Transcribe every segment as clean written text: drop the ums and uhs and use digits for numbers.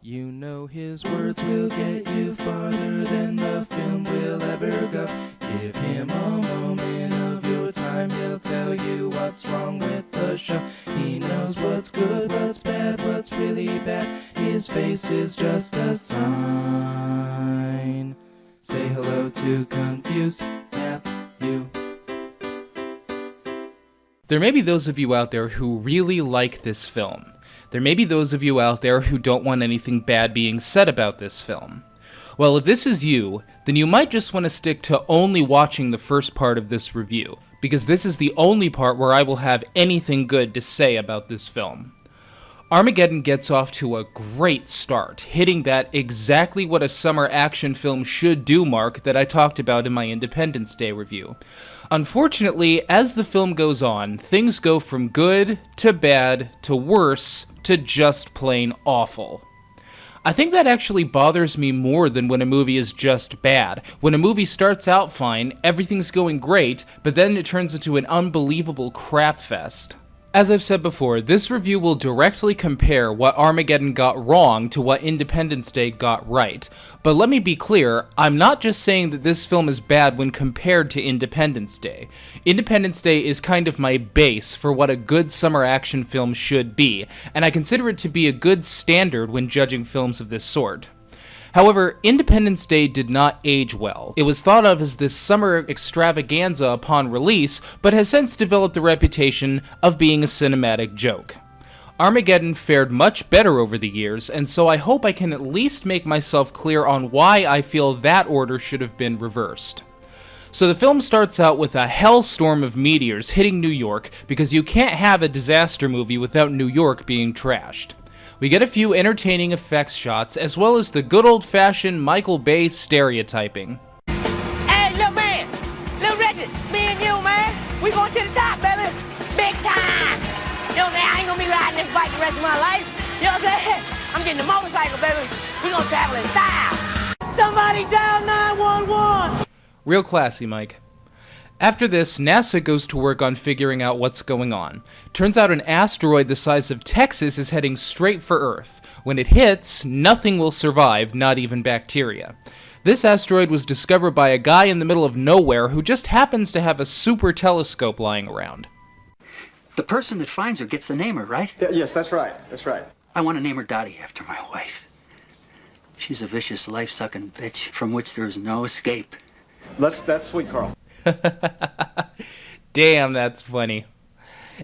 You know his words will get you farther than the film will ever go. Give him a moment of your time, he'll tell you what's wrong with the show. He knows what's good, what's bad, what's really bad. His face is just a sign. Say hello to Confused Matthew. There may be those of you out there who really like this film. There may be those of you out there who don't want anything bad being said about this film. Well, if this is you, then you might just want to stick to only watching the first part of this review, because this is the only part where I will have anything good to say about this film. Armageddon gets off to a great start, hitting that exactly what a summer action film should do mark that I talked about in my Independence Day review. Unfortunately, as the film goes on, things go from good to bad to worse to just plain awful. I think that actually bothers me more than when a movie is just bad. When a movie starts out fine, everything's going great, but then it turns into an unbelievable crap fest. As I've said before, this review will directly compare what Armageddon got wrong to what Independence Day got right. But let me be clear, I'm not just saying that this film is bad when compared to Independence Day. Independence Day is kind of my base for what a good summer action film should be, and I consider it to be a good standard when judging films of this sort. However, Independence Day did not age well. It was thought of as this summer extravaganza upon release, but has since developed a reputation of being a cinematic joke. Armageddon fared much better over the years, and so I hope I can at least make myself clear on why I feel that order should have been reversed. So the film starts out with a hellstorm of meteors hitting New York, because you can't have a disaster movie without New York being trashed. We get a few entertaining effects shots, as well as the good old-fashioned Michael Bay stereotyping. Hey, little man! Little Richard! Me and you, man! We going to the top, baby! Big time! You know, I ain't gonna be riding this bike the rest of my life. You know what I'm saying? I'm getting a motorcycle, baby! We gonna travel in style! Somebody dial 911! Real classy, Mike. After this, NASA goes to work on figuring out what's going on. Turns out an asteroid the size of Texas is heading straight for Earth. When it hits, nothing will survive, not even bacteria. This asteroid was discovered by a guy in the middle of nowhere who just happens to have a super telescope lying around. The person that finds her gets the namer, right? Yes, that's right. That's right. I want to name her Dottie after my wife. She's a vicious, life-sucking bitch from which there is no escape. That's sweet, Carl. Damn, that's funny.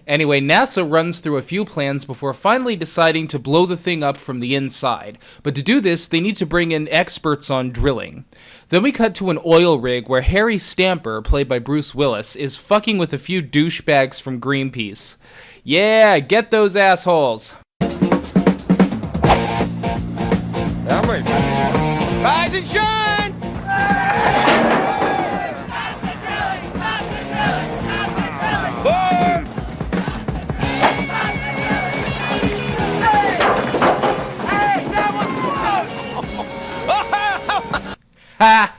Anyway, NASA runs through a few plans before finally deciding to blow the thing up from the inside. But to do this, they need to bring in experts on drilling. Then we cut to an oil rig where Harry Stamper, played by Bruce Willis, is fucking with a few douchebags from Greenpeace. Yeah, get those assholes! Rise and shine! Ha!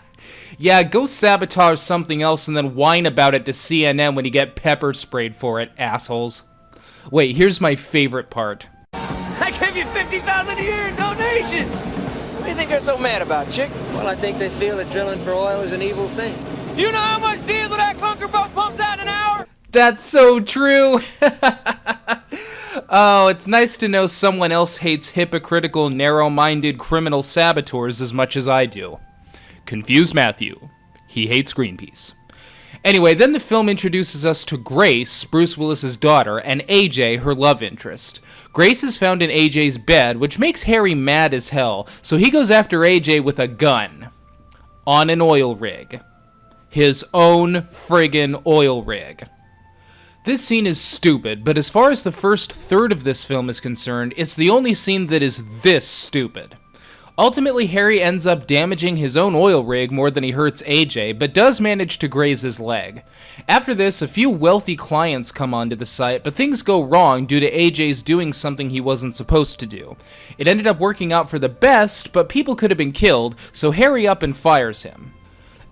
Yeah, go sabotage something else and then whine about it to CNN when you get pepper sprayed for it, assholes. Wait, here's my favorite part. I gave you $50,000 a year in donations! What do you think they're so mad about, chick? Well, I think they feel that drilling for oil is an evil thing. You know how much diesel that clunker boat pumps out an hour? That's so true! Oh, it's nice to know someone else hates hypocritical, narrow-minded criminal saboteurs as much as I do. Confused Matthew. He hates Greenpeace. Anyway, then the film introduces us to Grace, Bruce Willis's daughter, and AJ, her love interest. Grace is found in AJ's bed, which makes Harry mad as hell, so he goes after AJ with a gun. On an oil rig. His own friggin' oil rig. This scene is stupid, but as far as the first third of this film is concerned, it's the only scene that is this stupid. Ultimately, Harry ends up damaging his own oil rig more than he hurts AJ, but does manage to graze his leg. After this, a few wealthy clients come onto the site, but things go wrong due to AJ's doing something he wasn't supposed to do. It ended up working out for the best, but people could have been killed, so Harry up and fires him.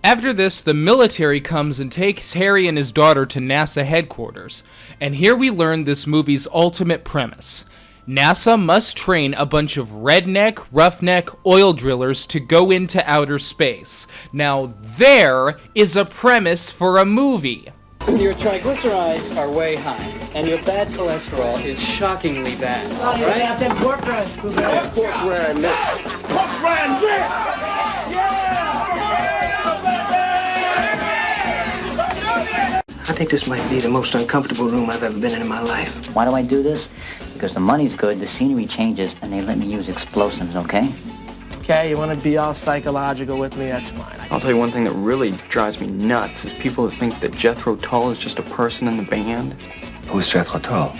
After this, the military comes and takes Harry and his daughter to NASA headquarters, and here we learn this movie's ultimate premise. NASA must train a bunch of redneck, roughneck oil drillers to go into outer space. Now there is a premise for a movie. Your triglycerides are way high, and your bad cholesterol is shockingly bad. Oh, you have them pork rinds, Pork rind, Pork rind, I think this might be the most uncomfortable room I've ever been in my life. Why do I do this? Because the money's good, the scenery changes, and they let me use explosives, okay? Okay, you want to be all psychological with me? That's fine. I'll tell you one thing that really drives me nuts is people that think that Jethro Tull is just a person in the band. Who's Jethro Tull?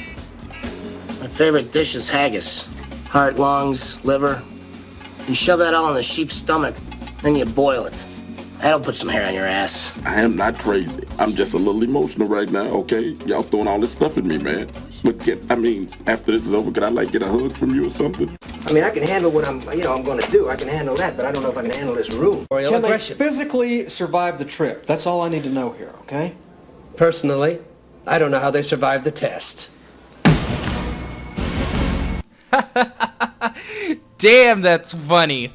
My favorite dish is haggis. Heart, lungs, liver. You shove that all in the sheep's stomach, then you boil it. That'll put some hair on your ass. I am not crazy. I'm just a little emotional right now, okay? Y'all throwing all this stuff at me, man. But after this is over, could I get a hug from you or something? I mean, I can handle what I'm going to do. I can handle that, but I don't know if I can handle this room. Can they physically survive the trip? That's all I need to know here, okay? Personally, I don't know how they survived the test. Damn, that's funny.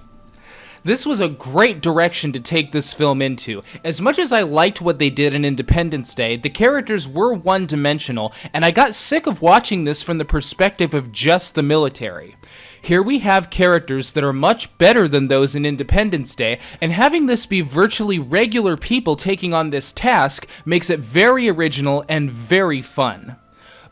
This was a great direction to take this film into. As much as I liked what they did in Independence Day, the characters were one-dimensional, and I got sick of watching this from the perspective of just the military. Here we have characters that are much better than those in Independence Day, and having this be virtually regular people taking on this task makes it very original and very fun.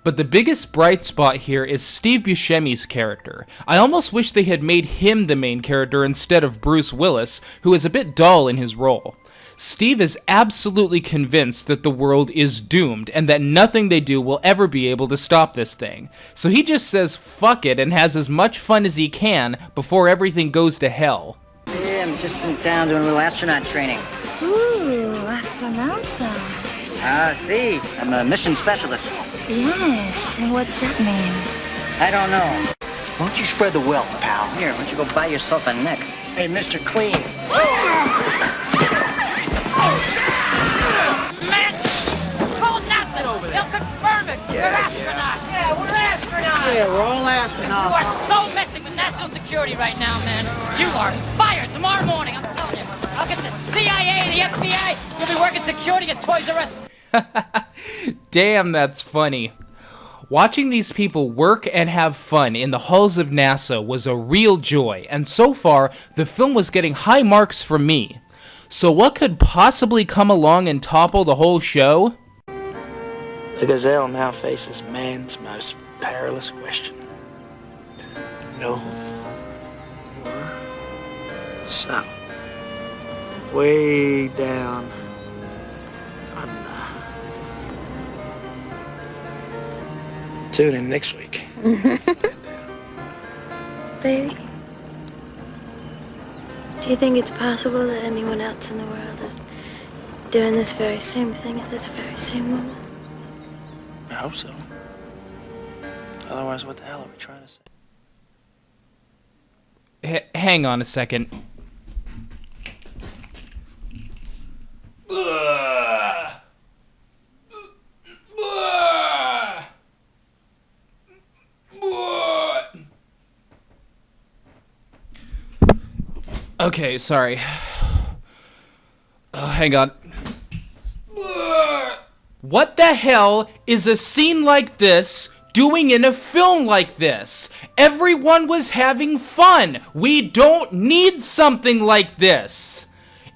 But the biggest bright spot here is Steve Buscemi's character. I almost wish they had made him the main character instead of Bruce Willis, who is a bit dull in his role. Steve is absolutely convinced that the world is doomed and that nothing they do will ever be able to stop this thing. So he just says fuck it and has as much fun as he can before everything goes to hell. Yeah, I'm just in town doing a little astronaut training. Ooh, astronauta. See, I'm a mission specialist. Yes, and what's that mean? I don't know. Why don't you spread the wealth, pal? Here, why don't you go buy yourself a neck? Hey, Mr. Clean. Man, call NASA over there. They'll confirm it. We're astronauts. Yeah, we're astronauts. Yeah, we're all You astronauts. are so messing with national security right now, man. You are fired tomorrow morning, I'm telling you. I'll get the CIA, the FBI. You'll be working security at Toys R Us. Damn, that's funny. Watching these people work and have fun in the halls of NASA was a real joy, and so far, the film was getting high marks from me. So what could possibly come along and topple the whole show? The gazelle now faces man's most perilous question. North or south? Way down under. Tune in next week. Baby, do you think it's possible that anyone else in the world is doing this very same thing at this very same moment? I hope so. Otherwise, what the hell are we trying to say? Hang on a second. Okay, sorry. Hang on. What the hell is a scene like this doing in a film like this? Everyone was having fun. We don't need something like this.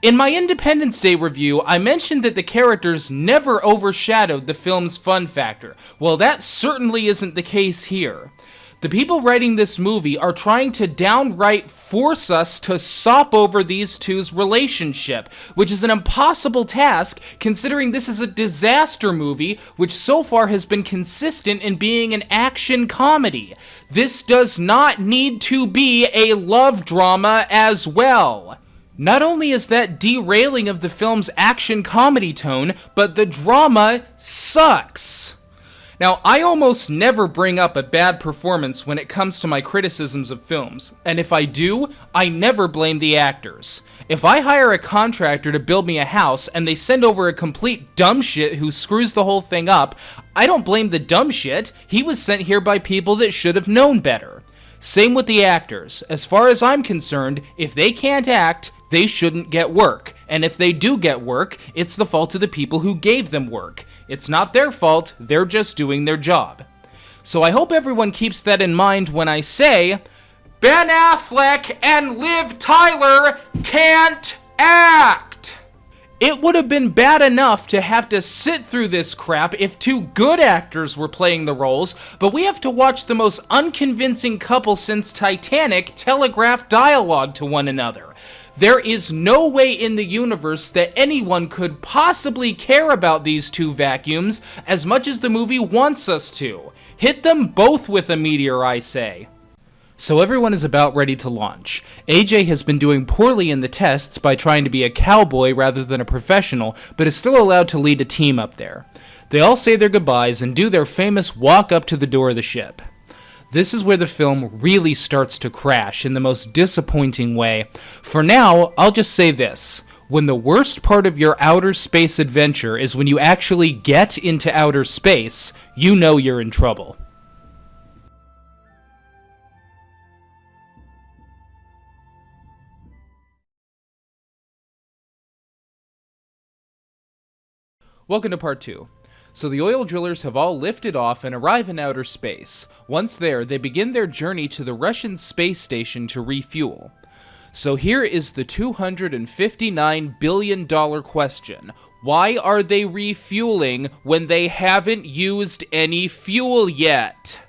In my Independence Day review, I mentioned that the characters never overshadowed the film's fun factor. Well, that certainly isn't the case here. The people writing this movie are trying to downright force us to sop over these two's relationship, which is an impossible task considering this is a disaster movie which so far has been consistent in being an action comedy. This does not need to be a love drama as well. Not only is that derailing of the film's action comedy tone, but the drama sucks. Now, I almost never bring up a bad performance when it comes to my criticisms of films, and if I do, I never blame the actors. If I hire a contractor to build me a house and they send over a complete dumb shit who screws the whole thing up, I don't blame the dumb shit. He was sent here by people that should have known better. Same with the actors. As far as I'm concerned, if they can't act, they shouldn't get work. And if they do get work, it's the fault of the people who gave them work. It's not their fault, they're just doing their job. So I hope everyone keeps that in mind when I say, Ben Affleck and Liv Tyler can't act! It would have been bad enough to have to sit through this crap if two good actors were playing the roles, but we have to watch the most unconvincing couple since Titanic telegraph dialogue to one another. There is no way in the universe that anyone could possibly care about these two vacuums as much as the movie wants us to. Hit them both with a meteor, I say. So everyone is about ready to launch. AJ has been doing poorly in the tests by trying to be a cowboy rather than a professional, but is still allowed to lead a team up there. They all say their goodbyes and do their famous walk up to the door of the ship. This is where the film really starts to crash in the most disappointing way. For now, I'll just say this. When the worst part of your outer space adventure is when you actually get into outer space, you know you're in trouble. Welcome to part 2. So the oil drillers have all lifted off and arrive in outer space. Once there, they begin their journey to the Russian space station to refuel. So here is the $259 billion question. Why are they refueling when they haven't used any fuel yet?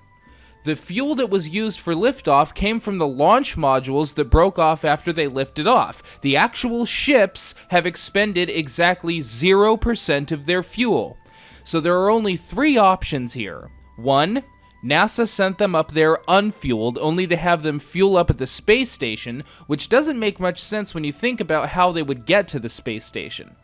The fuel that was used for liftoff came from the launch modules that broke off after they lifted off. The actual ships have expended exactly 0% of their fuel. So there are only 3 options here. 1, NASA sent them up there unfueled, only to have them fuel up at the space station, which doesn't make much sense when you think about how they would get to the space station.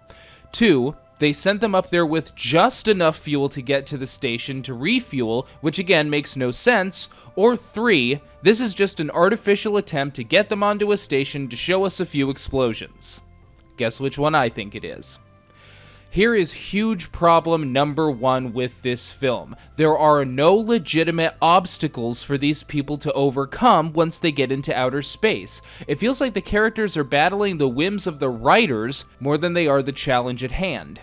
2, they sent them up there with just enough fuel to get to the station to refuel, which again makes no sense. Or 3, this is just an artificial attempt to get them onto a station to show us a few explosions. Guess which one I think it is. Here is huge problem number 1 with this film. There are no legitimate obstacles for these people to overcome once they get into outer space. It feels like the characters are battling the whims of the writers more than they are the challenge at hand.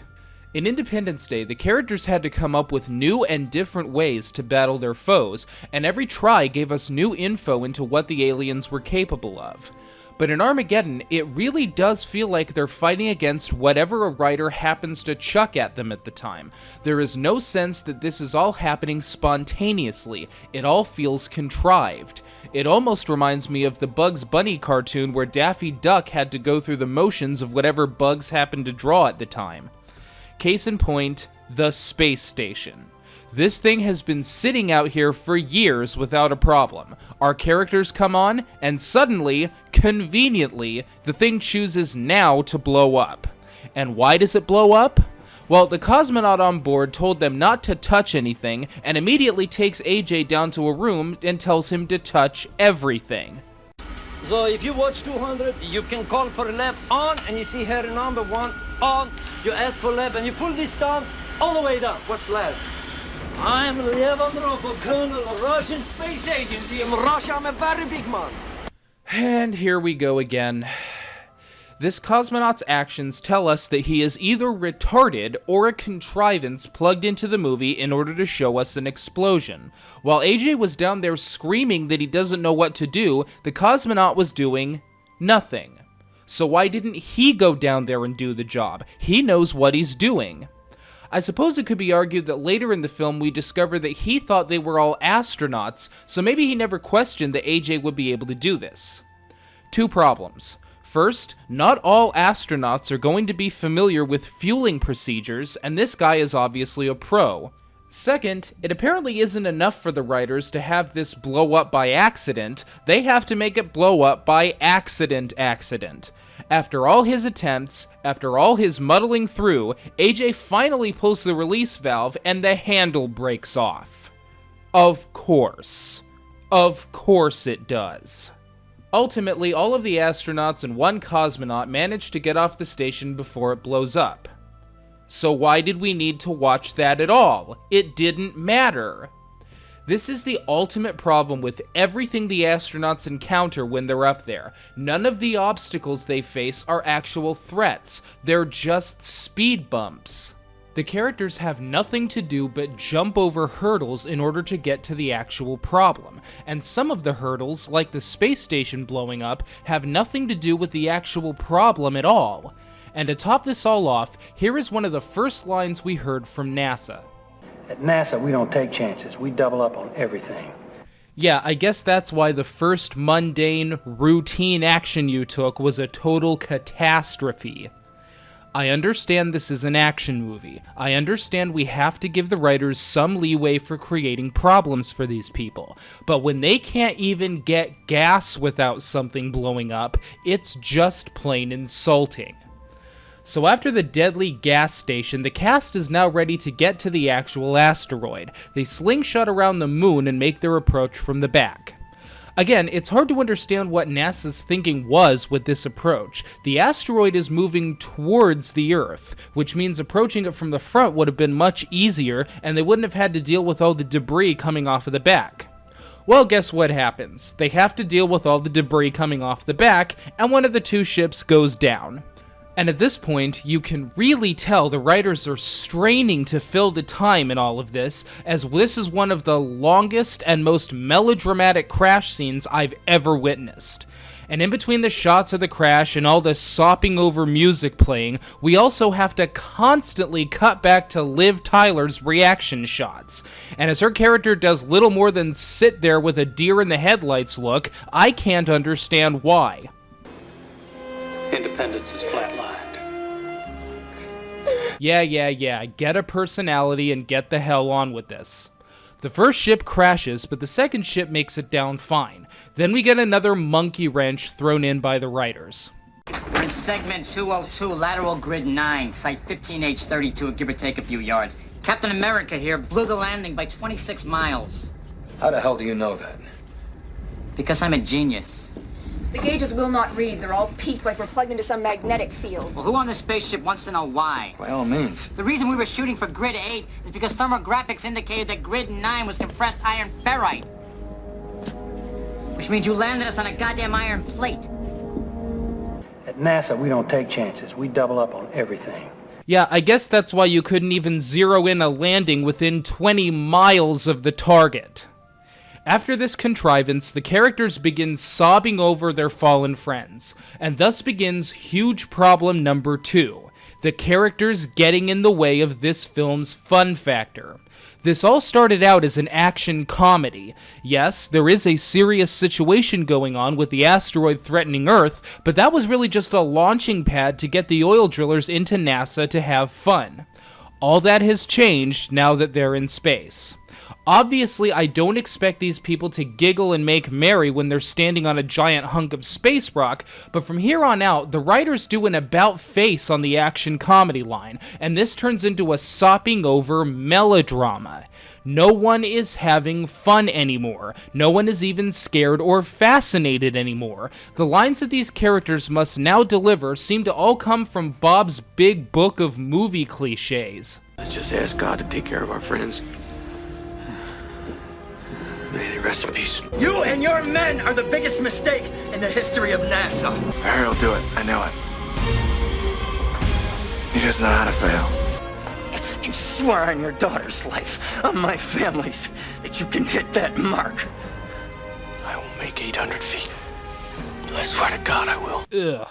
In Independence Day, the characters had to come up with new and different ways to battle their foes, and every try gave us new info into what the aliens were capable of. But in Armageddon, it really does feel like they're fighting against whatever a writer happens to chuck at them at the time. There is no sense that this is all happening spontaneously. It all feels contrived. It almost reminds me of the Bugs Bunny cartoon where Daffy Duck had to go through the motions of whatever Bugs happened to draw at the time. Case in point, the space station. This thing has been sitting out here for years without a problem. Our characters come on, and suddenly, conveniently, the thing chooses now to blow up. And why does it blow up? Well, the cosmonaut on board told them not to touch anything, and immediately takes AJ down to a room and tells him to touch everything. So if you watch 200, you can call for a lap on, and you see here number 1 on. You ask for lap, and you pull this down, all the way down. What's lap? I'm Lev Andropov, Colonel of Russian Space Agency. In Russia, I'm a very big man. And here we go again. This cosmonaut's actions tell us that he is either retarded or a contrivance plugged into the movie in order to show us an explosion. While AJ was down there screaming that he doesn't know what to do, the cosmonaut was doing nothing. So why didn't he go down there and do the job? He knows what he's doing. I suppose it could be argued that later in the film we discover that he thought they were all astronauts, so maybe he never questioned that AJ would be able to do this. 2 problems. First, not all astronauts are going to be familiar with fueling procedures, and this guy is obviously a pro. Second, it apparently isn't enough for the writers to have this blow up by accident, they have to make it blow up by accident. After all his attempts, after all his muddling through, AJ finally pulls the release valve and the handle breaks off. Of course. Of course it does. Ultimately, all of the astronauts and one cosmonaut manage to get off the station before it blows up. So why did we need to watch that at all? It didn't matter. This is the ultimate problem with everything the astronauts encounter when they're up there. None of the obstacles they face are actual threats. They're just speed bumps. The characters have nothing to do but jump over hurdles in order to get to the actual problem, and some of the hurdles, like the space station blowing up, have nothing to do with the actual problem at all. And to top this all off, here is one of the first lines we heard from NASA. At NASA, we don't take chances. We double up on everything. Yeah, I guess that's why the first mundane, routine action you took was a total catastrophe. I understand this is an action movie. I understand we have to give the writers some leeway for creating problems for these people. But when they can't even get gas without something blowing up, it's just plain insulting. So after the deadly gas station, the cast is now ready to get to the actual asteroid. They slingshot around the moon and make their approach from the back. Again, it's hard to understand what NASA's thinking was with this approach. The asteroid is moving towards the Earth, which means approaching it from the front would have been much easier, and they wouldn't have had to deal with all the debris coming off of the back. Well, guess what happens? They have to deal with all the debris coming off the back, and one of the two ships goes down. And at this point, you can really tell the writers are straining to fill the time in all of this, as this is one of the longest and most melodramatic crash scenes I've ever witnessed. And in between the shots of the crash and all the sopping over music playing, we also have to constantly cut back to Liv Tyler's reaction shots. And as her character does little more than sit there with a deer in the headlights look, I can't understand why. Independence is flatlined. Yeah, get a personality and get the hell on with this. The first ship crashes, but the second ship makes it down fine. Then we get another monkey wrench thrown in by the writers. We're in segment 202, lateral grid 9, site 15H32, give or take a few yards. Captain America here blew the landing by 26 miles. How the hell do you know that? Because I'm a genius. The gauges will not read. They're all peaked like we're plugged into some magnetic field. Well, who on this spaceship wants to know why? By all means. The reason we were shooting for grid 8 is because thermographics indicated that grid 9 was compressed iron ferrite. Which means you landed us on a goddamn iron plate. At NASA, we don't take chances. We double up on everything. Yeah, I guess that's why you couldn't even zero in a landing within 20 miles of the target. After this contrivance, the characters begin sobbing over their fallen friends, and thus begins huge problem number 2, the characters getting in the way of this film's fun factor. This all started out as an action comedy. Yes, there is a serious situation going on with the asteroid threatening Earth, but that was really just a launching pad to get the oil drillers into NASA to have fun. All that has changed now that they're in space. Obviously, I don't expect these people to giggle and make merry when they're standing on a giant hunk of space rock, but from here on out, the writers do an about-face on the action comedy line, and this turns into a sopping over melodrama. No one is having fun anymore. No one is even scared or fascinated anymore. The lines that these characters must now deliver seem to all come from Bob's big book of movie cliches. Let's just ask God to take care of our friends. May they rest in peace. You and your men are the biggest mistake in the history of NASA. Barry will do it. I know it. He doesn't know how to fail. You swear on your daughter's life, on my family's, that you can hit that mark. I will make 800 feet. I swear to God I will. Ugh.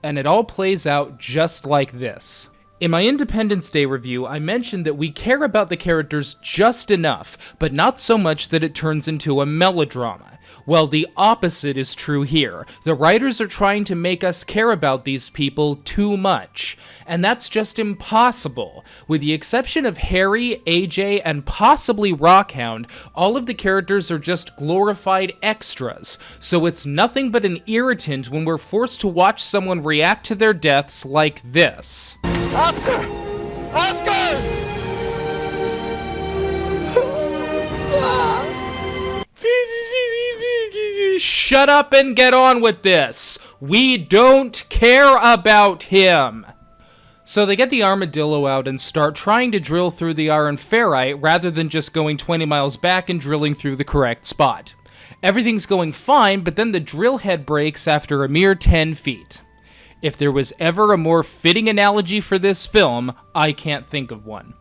And it all plays out just like this. In my Independence Day review, I mentioned that we care about the characters just enough, but not so much that it turns into a melodrama. Well, the opposite is true here. The writers are trying to make us care about these people too much, and that's just impossible. With the exception of Harry, AJ, and possibly Rockhound, all of the characters are just glorified extras, so it's nothing but an irritant when we're forced to watch someone react to their deaths like this. Oscar! Oscar! Shut up and get on with this. We don't care about him. So they get the armadillo out and start trying to drill through the iron ferrite rather than just going 20 miles back and drilling through the correct spot. Everything's going fine, but then the drill head breaks after a mere 10 feet. If there was ever a more fitting analogy for this film, I can't think of one.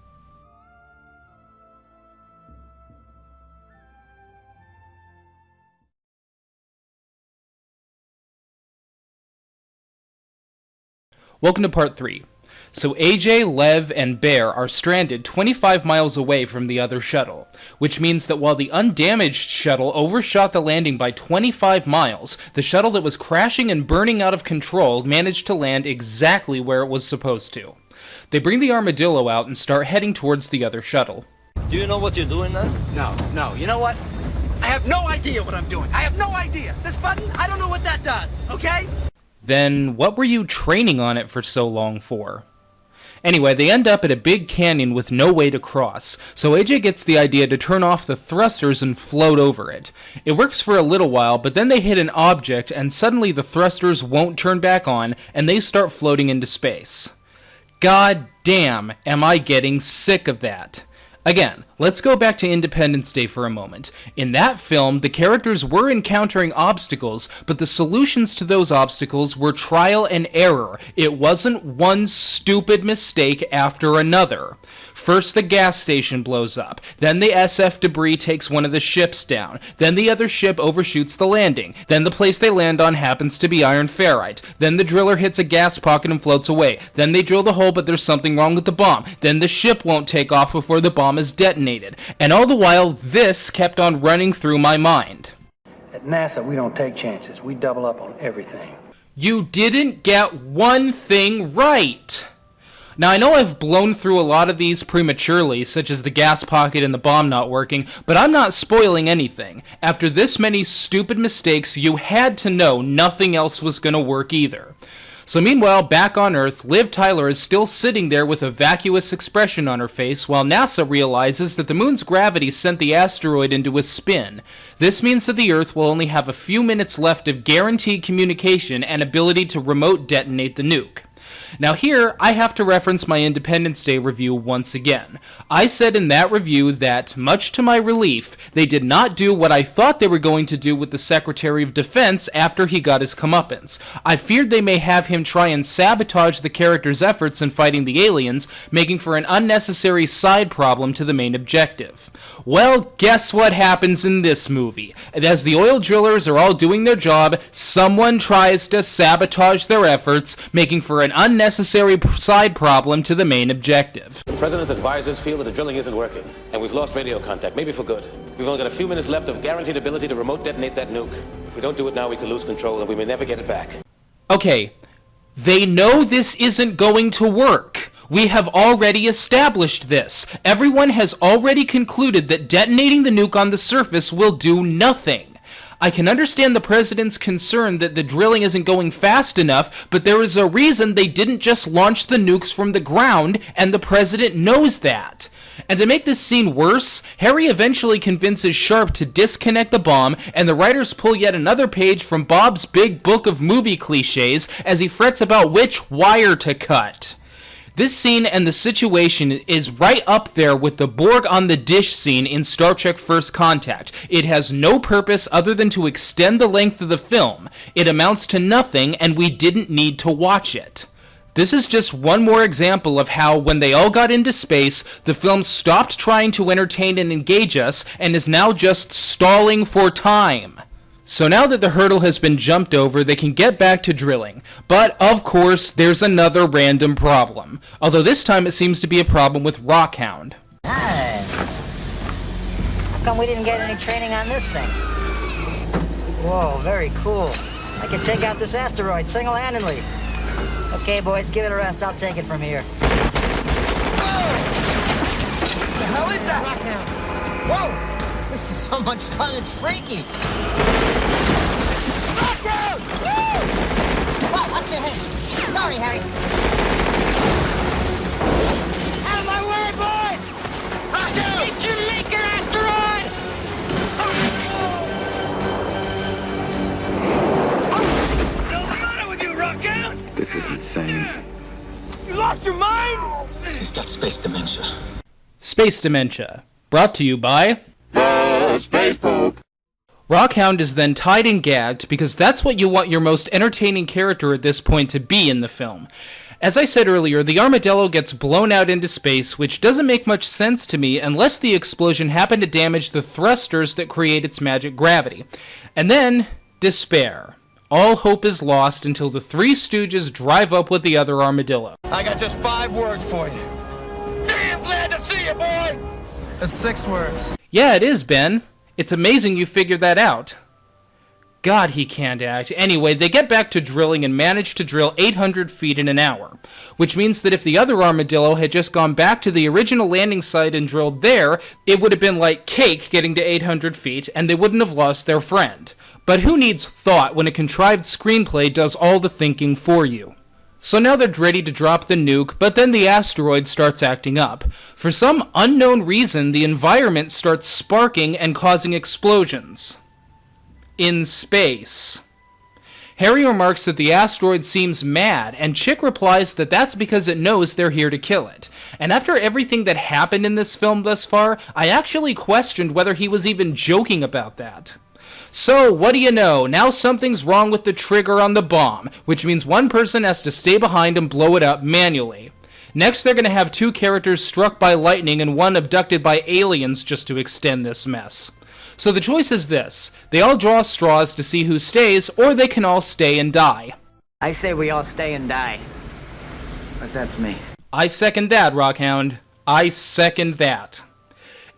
Welcome to part 3. So AJ, Lev, and Bear are stranded 25 miles away from the other shuttle, which means that while the undamaged shuttle overshot the landing by 25 miles, the shuttle that was crashing and burning out of control managed to land exactly where it was supposed to. They bring the armadillo out and start heading towards the other shuttle. Do you know what you're doing now? No. You know what? I have no idea what I'm doing. I have no idea. This button, I don't know what that does, okay? Then what were you training on it for so long for? Anyway, they end up at a big canyon with no way to cross, so AJ gets the idea to turn off the thrusters and float over it. It works for a little while, but then they hit an object and suddenly the thrusters won't turn back on and they start floating into space. God damn, am I getting sick of that. Again, let's go back to Independence Day for a moment. In that film, the characters were encountering obstacles, but the solutions to those obstacles were trial and error. It wasn't one stupid mistake after another. First the gas station blows up, then the SF debris takes one of the ships down, then the other ship overshoots the landing, then the place they land on happens to be iron ferrite, then the driller hits a gas pocket and floats away, then they drill the hole but there's something wrong with the bomb, then the ship won't take off before the bomb is detonated, and all the while this kept on running through my mind. At NASA, we don't take chances. We double up on everything. You didn't get one thing right! Now, I know I've blown through a lot of these prematurely, such as the gas pocket and the bomb not working, but I'm not spoiling anything. After this many stupid mistakes, you had to know nothing else was going to work either. So meanwhile, back on Earth, Liv Tyler is still sitting there with a vacuous expression on her face while NASA realizes that the moon's gravity sent the asteroid into a spin. This means that the Earth will only have a few minutes left of guaranteed communication and ability to remote detonate the nuke. Now here, I have to reference my Independence Day review once again. I said in that review that, much to my relief, they did not do what I thought they were going to do with the Secretary of Defense after he got his comeuppance. I feared they may have him try and sabotage the character's efforts in fighting the aliens, making for an unnecessary side problem to the main objective. Well, guess what happens in this movie? As the oil drillers are all doing their job, someone tries to sabotage their efforts, making for an unnecessary side problem to the main objective. The president's advisors feel that the drilling isn't working, and we've lost radio contact, maybe for good. We've only got a few minutes left of guaranteed ability to remote detonate that nuke. If we don't do it now, we could lose control, and we may never get it back. Okay, they know this isn't going to work. We have already established this. Everyone has already concluded that detonating the nuke on the surface will do nothing. I can understand the president's concern that the drilling isn't going fast enough, but there is a reason they didn't just launch the nukes from the ground, and the president knows that. And to make this scene worse, Harry eventually convinces Sharp to disconnect the bomb, and the writers pull yet another page from Bob's big book of movie cliches as he frets about which wire to cut. This scene and the situation is right up there with the Borg on the dish scene in Star Trek First Contact. It has no purpose other than to extend the length of the film. It amounts to nothing, and we didn't need to watch it. This is just one more example of how, when they all got into space, the film stopped trying to entertain and engage us, and is now just stalling for time. So now that the hurdle has been jumped over, they can get back to drilling. But, of course, there's another random problem. Although this time it seems to be a problem with Rockhound. Hi. How come we didn't get any training on this thing? Whoa, very cool. I can take out this asteroid single-handedly. Okay, boys, give it a rest. I'll take it from here. What the hell is that? Whoa! This is so much fun, it's freaky. Lockdown! Woo! Whoa, watch your head. Sorry, Harry. Out of my way, boys! Lockdown! Get your maker, asteroid! What's the matter with you, Lockdown? This is insane. You lost your mind? He's got space dementia. Space Dementia, brought to you by Space Pope. Rockhound is then tied and gagged because that's what you want your most entertaining character at this point to be in the film. As I said earlier, the armadillo gets blown out into space, which doesn't make much sense to me unless the explosion happened to damage the thrusters that create its magic gravity. And then, despair. All hope is lost until the Three Stooges drive up with the other armadillo. I got just 5 words for you. Damn glad to see you, boy! That's 6 words. Yeah, it is, Ben. It's amazing you figured that out. God, he can't act. Anyway, they get back to drilling and manage to drill 800 feet in an hour, which means that if the other armadillo had just gone back to the original landing site and drilled there, it would have been like cake getting to 800 feet, and they wouldn't have lost their friend. But who needs thought when a contrived screenplay does all the thinking for you? So now they're ready to drop the nuke, but then the asteroid starts acting up. For some unknown reason, the environment starts sparking and causing explosions. In space. Harry remarks that the asteroid seems mad, and Chick replies that that's because it knows they're here to kill it. And after everything that happened in this film thus far, I actually questioned whether he was even joking about that. So, what do you know? Now something's wrong with the trigger on the bomb, which means one person has to stay behind and blow it up manually. Next, they're going to have 2 characters struck by lightning and one abducted by aliens just to extend this mess. So the choice is this. They all draw straws to see who stays, or they can all stay and die. I say we all stay and die. But that's me. I second that, Rockhound. I second that.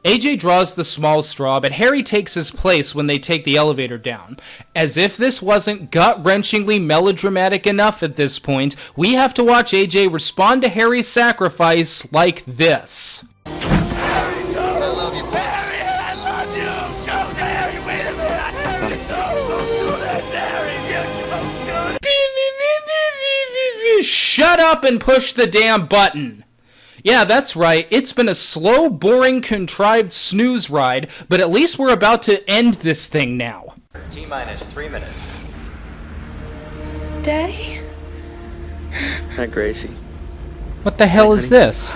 AJ draws the small straw, but Harry takes his place when they take the elevator down. As if this wasn't gut-wrenchingly melodramatic enough at this point, we have to watch AJ respond to Harry's sacrifice like this. Harry, go! I love you, Harry! I love you! Go, Harry! Wait a minute! I love you so! Don't do this, Harry! Don't do it! Shut up and push the damn button! Yeah, that's right. It's been a slow, boring, contrived snooze ride, but at least we're about to end this thing now. T-minus 3 minutes. Daddy? Hi, Gracie. What the hell is this?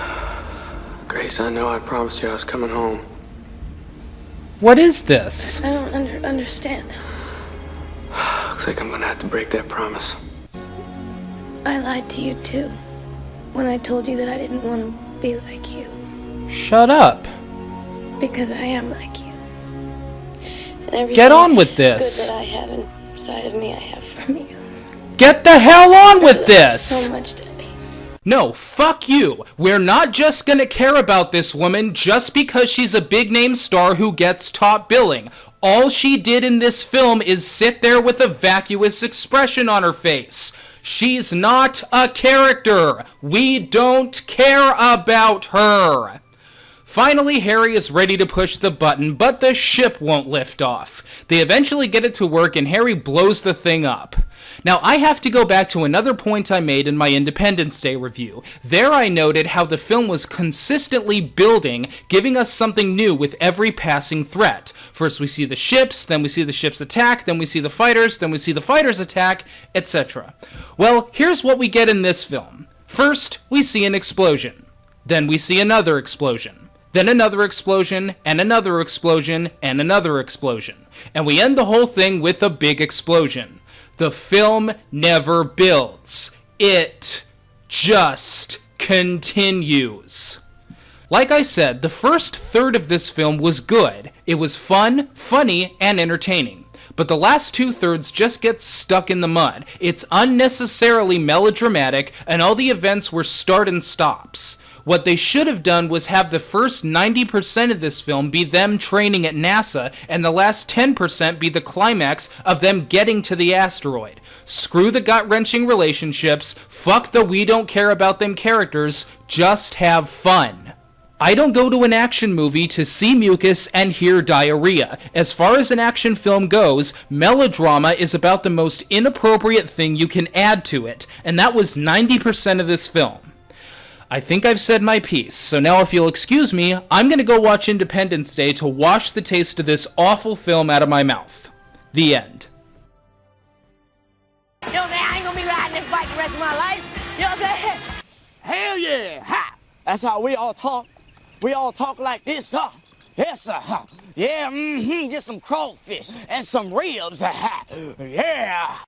Grace, I know I promised you I was coming home. What is this? I don't understand. Looks like I'm gonna have to break that promise. I lied to you too. When I told you that I didn't want to be like you. Shut up. Because I am like you. And everything Get on with this. good that I have inside of me, I have from you. Get the hell on with this! So much, Daddy. No, fuck you. We're not just gonna care about this woman just because she's a big-name star who gets top billing. All she did in this film is sit there with a vacuous expression on her face. She's not a character. We don't care about her. Finally, Harry is ready to push the button, but the ship won't lift off. They eventually get it to work, and Harry blows the thing up. Now, I have to go back to another point I made in my Independence Day review. There I noted how the film was consistently building, giving us something new with every passing threat. First we see the ships, then we see the ships attack, then we see the fighters, then we see the fighters attack, etc. Well, here's what we get in this film. First, we see an explosion. Then we see another explosion. Then another explosion, and another explosion, and another explosion. And we end the whole thing with a big explosion. The film never builds. It just continues. Like I said, the first third of this film was good. It was fun, funny, and entertaining. But the last 2/3 just get stuck in the mud. It's unnecessarily melodramatic, and all the events were start and stops. What they should have done was have the first 90% of this film be them training at NASA, and the last 10% be the climax of them getting to the asteroid. Screw the gut-wrenching relationships, fuck the we don't care about them characters, just have fun. I don't go to an action movie to see mucus and hear diarrhea. As far as an action film goes, melodrama is about the most inappropriate thing you can add to it, and that was 90% of this film. I think I've said my piece, so now if you'll excuse me, I'm gonna go watch Independence Day to wash the taste of this awful film out of my mouth. The end. You know, now I ain't gonna be riding this bike the rest of my life. You know what I'm saying? Hell yeah, ha! That's how we all talk. We all talk like this, huh? Yes, sir, huh? Yeah, get some crawfish and some ribs, ha! Yeah!